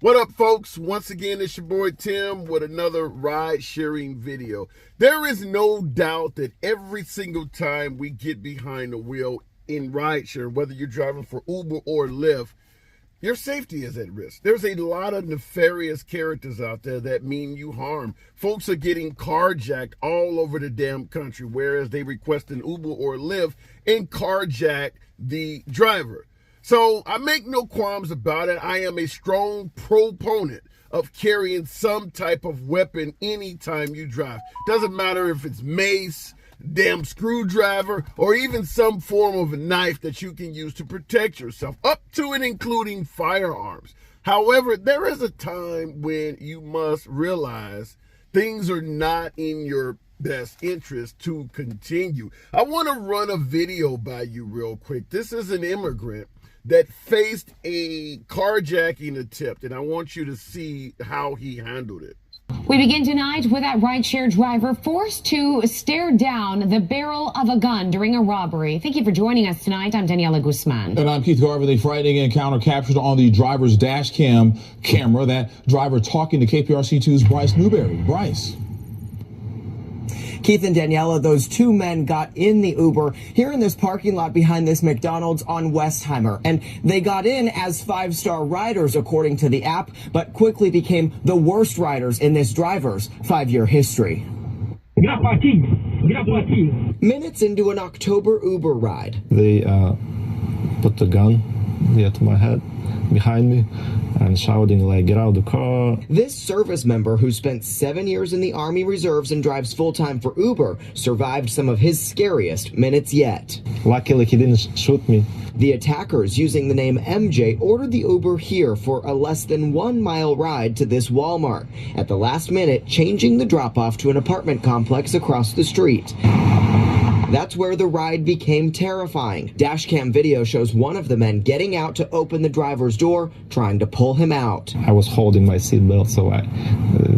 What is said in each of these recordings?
What up, folks? Once again, it's your boy Tim with another ride-sharing video. There is no doubt that every single time we get behind the wheel in ride-sharing, whether you're driving for Uber or Lyft, your safety is at risk. There's a lot of nefarious characters out there that mean you harm. Folks are getting carjacked all over the damn country, whereas they request an Uber or Lyft and carjack the driver. So I make no qualms about it. I am a strong proponent of carrying some type of weapon anytime you drive. Doesn't matter if it's mace, damn screwdriver, or even some form of a knife that you can use to protect yourself, up to and including firearms. However, there is a time when you must realize things are not in your best interest to continue. I want to run a video by you real quick. This is an immigrant that faced a carjacking attempt, and I want you to see how he handled it. We begin tonight with that rideshare driver forced to stare down the barrel of a gun during a robbery. Thank you for joining us tonight. I'm Daniela Guzman. And I'm Keith Garver. The frightening encounter captured on the driver's dash cam camera. That driver talking to KPRC2's Bryce Newberry. Bryce. Keith and Daniela, those two men got in the Uber here in this parking lot behind this McDonald's on Westheimer. And they got in as five-star riders, according to the app, but quickly became the worst riders in this driver's 5-year history. Minutes into an October Uber ride, they put the gun to my head, behind me, and shouting like, "Get out of the car." This service member, who spent 7 years in the Army Reserves and drives full-time for Uber, survived some of his scariest minutes yet. Luckily, he didn't shoot me. The attackers, using the name MJ, ordered the Uber here for a less than 1 mile ride to this Walmart, at the last minute changing the drop-off to an apartment complex across the street. That's where the ride became terrifying. Dashcam video shows one of the men getting out to open the driver's door, trying to pull him out. I was holding my seatbelt, so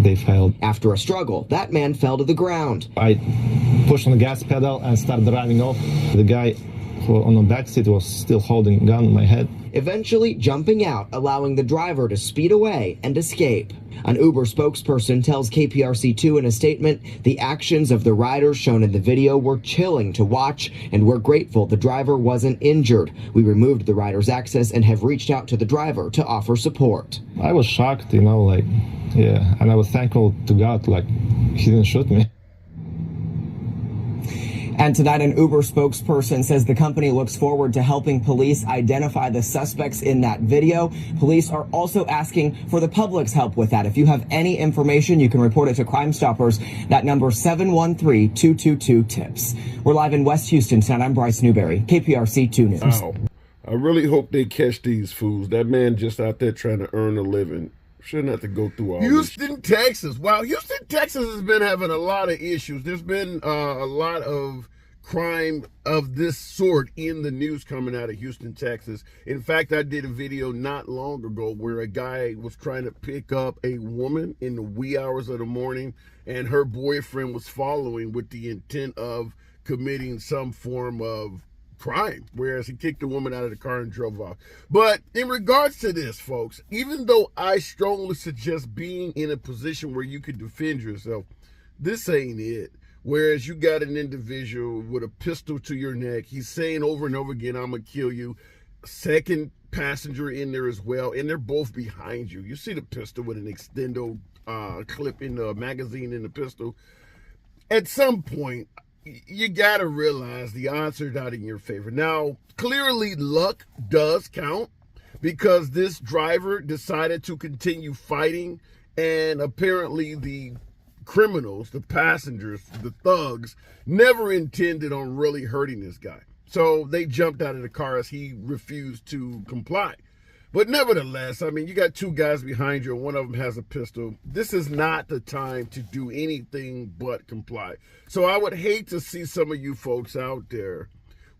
they failed. After a struggle, that man fell to the ground. I pushed on the gas pedal and started driving off. The guy who on the back seat was still holding a gun on my head. Eventually jumping out, allowing the driver to speed away and escape. An Uber spokesperson tells KPRC2 in a statement, the actions of the riders shown in the video were chilling to watch, and we're grateful the driver wasn't injured. We removed the rider's access and have reached out to the driver to offer support. I was shocked, and I was thankful to God, he didn't shoot me. And tonight, an Uber spokesperson says the company looks forward to helping police identify the suspects in that video. Police are also asking for the public's help with that. If you have any information, you can report it to Crime Stoppers. That number 713-222-TIPS. We're live in West Houston tonight. I'm Bryce Newberry, KPRC 2 News. Wow. I really hope they catch these fools. That man just out there trying to earn a living. Shouldn't have to go through all Houston, Texas. Wow, Houston, Texas has been having a lot of issues. There's been a lot of crime of this sort in the news coming out of Houston, Texas. In fact, I did a video not long ago where a guy was trying to pick up a woman in the wee hours of the morning, and her boyfriend was following with the intent of committing some form of crime, whereas he kicked the woman out of the car and drove off. But in regards to this, folks, even though I strongly suggest being in a position where you could defend yourself, this ain't it. Whereas you got an individual with a pistol to your neck, he's saying over and over again, "I'm gonna kill you." Second passenger in there as well, and they're both behind you. You see the pistol with an extendo clip in the magazine in the pistol. At some point, you got to realize the odds are not in your favor. Now, clearly luck does count, because this driver decided to continue fighting, and apparently the criminals, the passengers, the thugs, never intended on really hurting this guy. So they jumped out of the car as he refused to comply. But nevertheless, I mean, you got two guys behind you and one of them has a pistol. This is not the time to do anything but comply. So I would hate to see some of you folks out there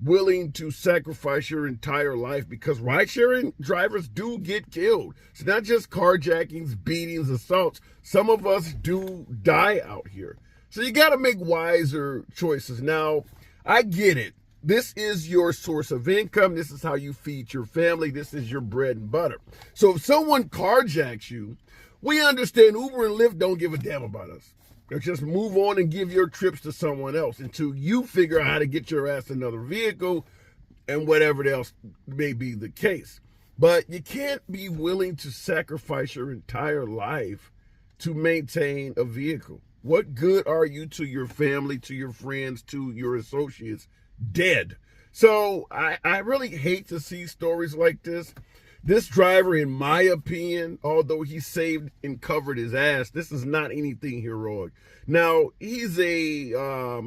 willing to sacrifice your entire life, because ride-sharing drivers do get killed. It's not just carjackings, beatings, assaults. Some of us do die out here. So you got to make wiser choices. Now, I get it. This is your source of income. This is how you feed your family. This is your bread and butter. So if someone carjacks you, we understand Uber and Lyft don't give a damn about us. They'll just move on and give your trips to someone else until you figure out how to get your ass another vehicle and whatever else may be the case. But you can't be willing to sacrifice your entire life to maintain a vehicle. What good are you to your family, to your friends, to your associates? Dead. So I really hate to see stories like this. This driver, in my opinion, although he saved and covered his ass, this is not anything heroic. Now, he's a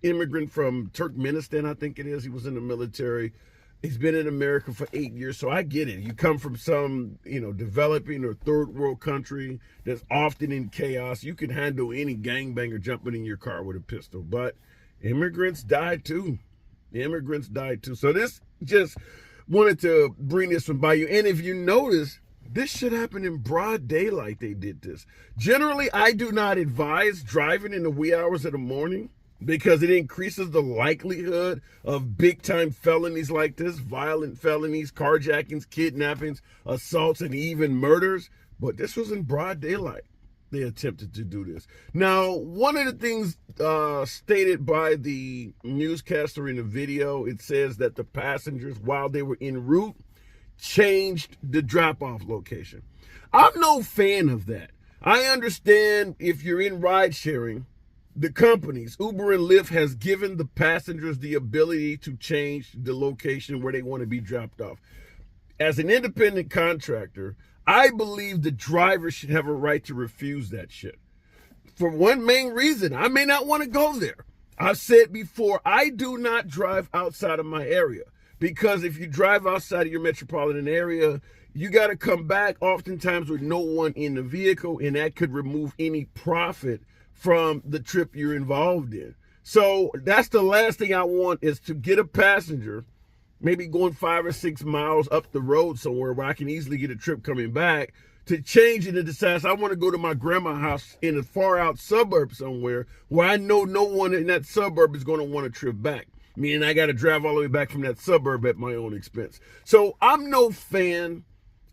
immigrant from Turkmenistan, I think it is. He was in the military. He's been in America for 8 years, so I get it. You come from some, developing or third world country that's often in chaos. You can handle any gangbanger jumping in your car with a pistol, but immigrants die too. Immigrants die too. So this just wanted to bring this one by you. And if you notice, this should happen in broad daylight. They did this. Generally, I do not advise driving in the wee hours of the morning because it increases the likelihood of big time felonies like this, violent felonies, carjackings, kidnappings, assaults, and even murders. But this was in broad daylight. They attempted to do this. Now, one of the things stated by the newscaster in the video, it says that the passengers, while they were en route, changed the drop-off location. I'm no fan of that. I understand if you're in ride sharing, the companies, Uber and Lyft, has given the passengers the ability to change the location where they want to be dropped off. As an independent contractor, I believe the driver should have a right to refuse that shit. For one main reason, I may not want to go there. I've said before, I do not drive outside of my area because if you drive outside of your metropolitan area, you got to come back oftentimes with no one in the vehicle, and that could remove any profit from the trip you're involved in. So that's the last thing I want, is to get a passenger maybe going 5 or 6 miles up the road somewhere where I can easily get a trip coming back, to change it and decide I want to go to my grandma's house in a far out suburb somewhere where I know no one in that suburb is going to want a trip back. Meaning I got to drive all the way back from that suburb at my own expense. So I'm no fan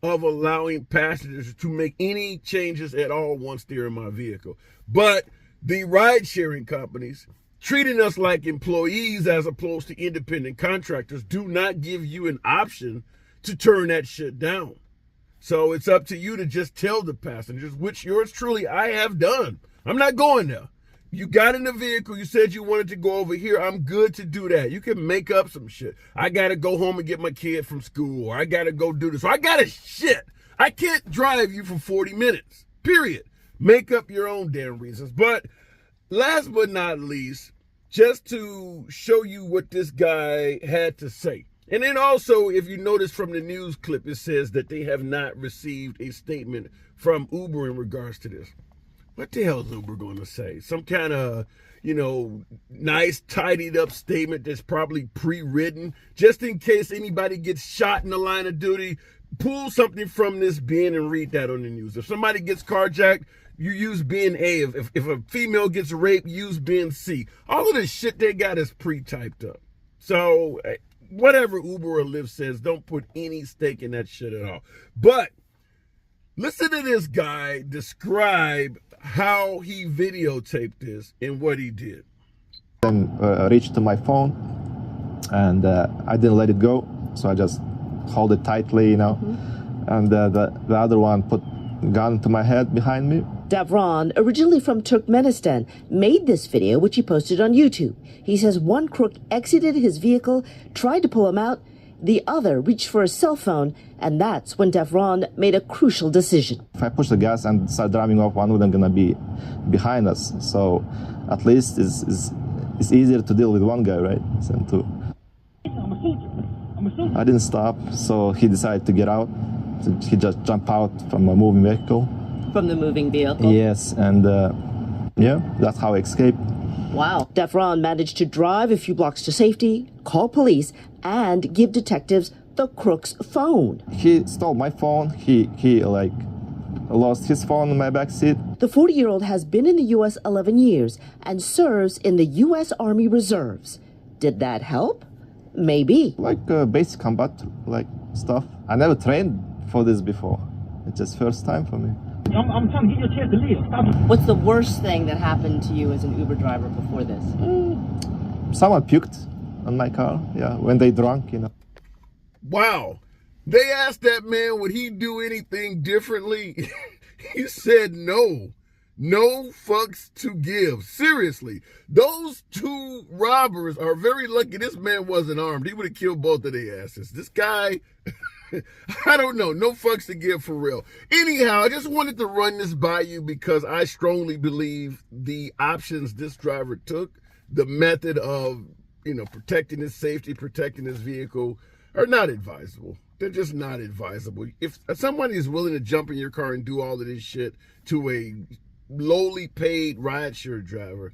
of allowing passengers to make any changes at all once they're in my vehicle. But the ride sharing companies, treating us like employees as opposed to independent contractors, do not give you an option to turn that shit down. So it's up to you to just tell the passengers, which yours truly I have done. I'm not going there. You got in the vehicle, you said you wanted to go over here, I'm good to do that. You can make up some shit. I got to go home and get my kid from school, or I got to go do this. Or I got to shit. I can't drive you for 40 minutes, period. Make up your own damn reasons. But last but not least, just to show you what this guy had to say. And then also, if you notice from the news clip, it says that they have not received a statement from Uber in regards to this. What the hell is Uber going to say? Some kind of, nice, tidied up statement that's probably pre-written, just in case anybody gets shot in the line of duty. Pull something from this bin and read that on the news. If somebody gets carjacked, you use bin A. If a female gets raped, use bin C. All of this shit they got is pre-typed up. So whatever Uber or Lyft says, don't put any stake in that shit at all. But listen to this guy describe how he videotaped this and what he did. Then reached to my phone, and I didn't let it go, so I just hold it tightly, and the other one put gun to my head behind me. Davron, originally from Turkmenistan, made this video, which he posted on YouTube. He says one crook exited his vehicle, tried to pull him out. The other reached for a cell phone, and that's when Davron made a crucial decision. If I push the gas and start driving off, one of them gonna be behind us. So at least it's easier to deal with one guy, right, than two. I didn't stop, so he decided to get out. So he just jumped out from a moving vehicle. From the moving vehicle? Yes, and yeah, that's how I escaped. Wow. Davron managed to drive a few blocks to safety, call police, and give detectives the crook's phone. He stole my phone. He lost his phone in my backseat. The 40-year-old has been in the U.S. 11 years and serves in the U.S. Army Reserves. Did that help? Maybe. Like basic combat like stuff. I never trained for this before. It's just first time for me. I'm trying to get you a chance to leave. Stop. What's the worst thing that happened to you as an Uber driver before this? Someone puked on my car, yeah, when they drunk, you know. Wow. They asked that man, would he do anything differently? He said no. No fucks to give. Seriously. Those two robbers are very lucky this man wasn't armed. He would have killed both of their asses. This guy, I don't know. No fucks to give for real. Anyhow, I just wanted to run this by you because I strongly believe the options this driver took, the method of, protecting his safety, protecting his vehicle, are not advisable. They're just not advisable. If somebody is willing to jump in your car and do all of this shit to a lowly paid rideshare driver,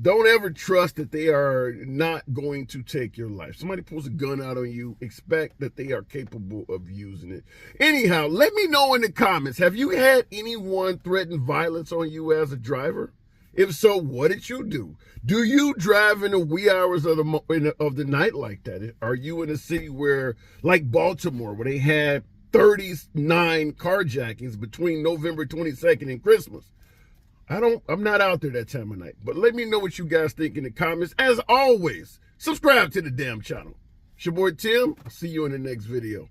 don't ever trust that they are not going to take your life. Somebody pulls a gun out on you, expect that they are capable of using it. Anyhow, let me know in the comments, have you had anyone threaten violence on you as a driver? If so, what did you do? Do you drive in the wee hours of the night like that? Are you in a city where, like Baltimore, where they had 39 carjackings between November 22nd and Christmas? I'm not out there that time of night. But let me know what you guys think in the comments. As always, subscribe to the damn channel. It's your boy Tim. I'll see you in the next video.